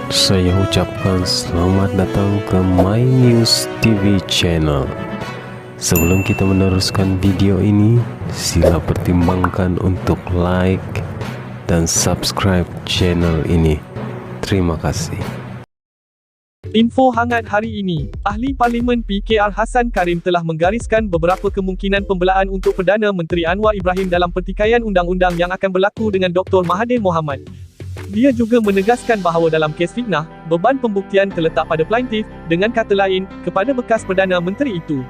Saya ucapkan selamat datang ke My News TV channel. Sebelum kita meneruskan video ini, sila pertimbangkan untuk like dan subscribe channel ini. Terima kasih. Info hangat hari ini, Ahli Parlimen PKR Hassan Karim telah menggariskan beberapa kemungkinan pembelaan untuk Perdana Menteri Anwar Ibrahim dalam pertikaian undang-undang yang akan berlaku dengan Dr. Mahathir Mohamad. Dia juga menegaskan bahawa dalam kes fitnah, beban pembuktian terletak pada plaintiff, dengan kata lain, kepada bekas Perdana Menteri itu.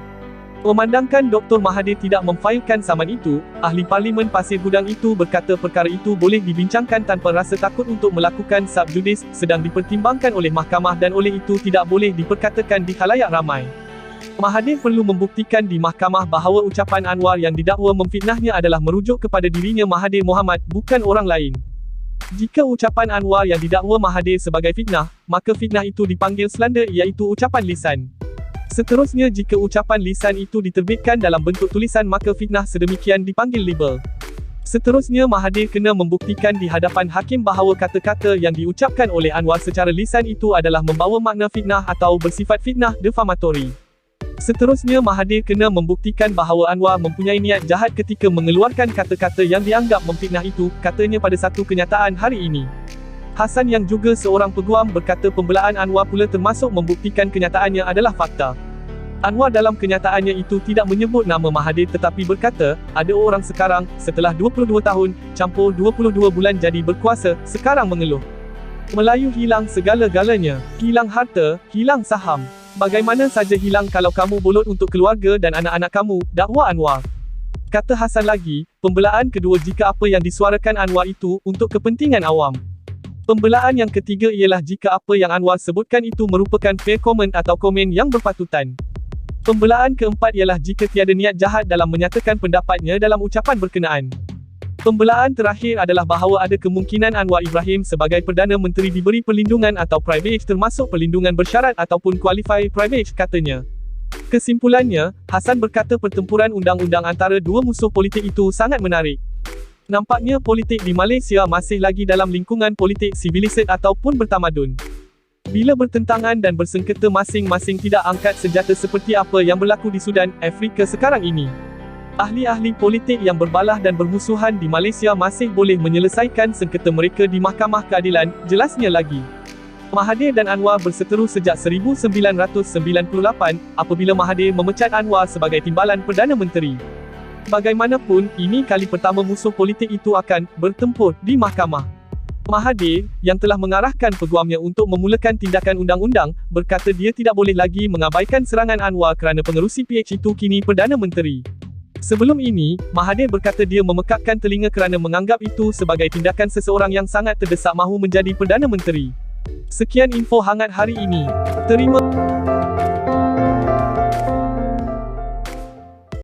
Memandangkan Dr. Mahathir tidak memfailkan saman itu, Ahli Parlimen Pasir Gudang itu berkata perkara itu boleh dibincangkan tanpa rasa takut untuk melakukan sub judice, sedang dipertimbangkan oleh mahkamah dan oleh itu tidak boleh diperkatakan di khalayak ramai. Mahathir perlu membuktikan di mahkamah bahawa ucapan Anwar yang didakwa memfitnahnya adalah merujuk kepada dirinya Mahathir Mohamad, bukan orang lain. Jika ucapan Anwar yang didakwa Mahathir sebagai fitnah, maka fitnah itu dipanggil slander iaitu ucapan lisan. Seterusnya jika ucapan lisan itu diterbitkan dalam bentuk tulisan maka fitnah sedemikian dipanggil libel. Seterusnya Mahathir kena membuktikan di hadapan hakim bahawa kata-kata yang diucapkan oleh Anwar secara lisan itu adalah membawa makna fitnah atau bersifat fitnah defamatory. Seterusnya Mahathir kena membuktikan bahawa Anwar mempunyai niat jahat ketika mengeluarkan kata-kata yang dianggap memfitnah itu, katanya pada satu kenyataan hari ini. Hassan yang juga seorang peguam berkata pembelaan Anwar pula termasuk membuktikan kenyataannya adalah fakta. Anwar dalam kenyataannya itu tidak menyebut nama Mahathir tetapi berkata, ada orang sekarang, setelah 22 tahun, campur 22 bulan jadi berkuasa, sekarang mengeluh. Melayu hilang segala-galanya, hilang harta, hilang saham. Bagaimana saja hilang kalau kamu bolot untuk keluarga dan anak-anak kamu, dakwa Anwar. Kata Hassan lagi, pembelaan kedua jika apa yang disuarakan Anwar itu, untuk kepentingan awam. Pembelaan yang ketiga ialah jika apa yang Anwar sebutkan itu merupakan fair comment atau komen yang berpatutan. Pembelaan keempat ialah jika tiada niat jahat dalam menyatakan pendapatnya dalam ucapan berkenaan. Pembelaan terakhir adalah bahawa ada kemungkinan Anwar Ibrahim sebagai Perdana Menteri diberi perlindungan atau privilege termasuk perlindungan bersyarat ataupun qualified privilege, katanya. Kesimpulannya, Hassan berkata pertempuran undang-undang antara dua musuh politik itu sangat menarik. Nampaknya politik di Malaysia masih lagi dalam lingkungan politik sivilisasi ataupun bertamadun. Bila bertentangan dan bersengketa masing-masing tidak angkat senjata seperti apa yang berlaku di Sudan, Afrika sekarang ini. Ahli-ahli politik yang berbalah dan bermusuhan di Malaysia masih boleh menyelesaikan sengketa mereka di Mahkamah Keadilan, jelasnya lagi. Mahathir dan Anwar berseteru sejak 1998, apabila Mahathir memecat Anwar sebagai timbalan Perdana Menteri. Bagaimanapun, ini kali pertama musuh politik itu akan bertempur di mahkamah. Mahathir, yang telah mengarahkan peguamnya untuk memulakan tindakan undang-undang, berkata dia tidak boleh lagi mengabaikan serangan Anwar kerana pengerusi PH itu kini Perdana Menteri. Sebelum ini, Mahathir berkata dia memekakkan telinga kerana menganggap itu sebagai tindakan seseorang yang sangat terdesak mahu menjadi Perdana Menteri. Sekian info hangat hari ini. Terima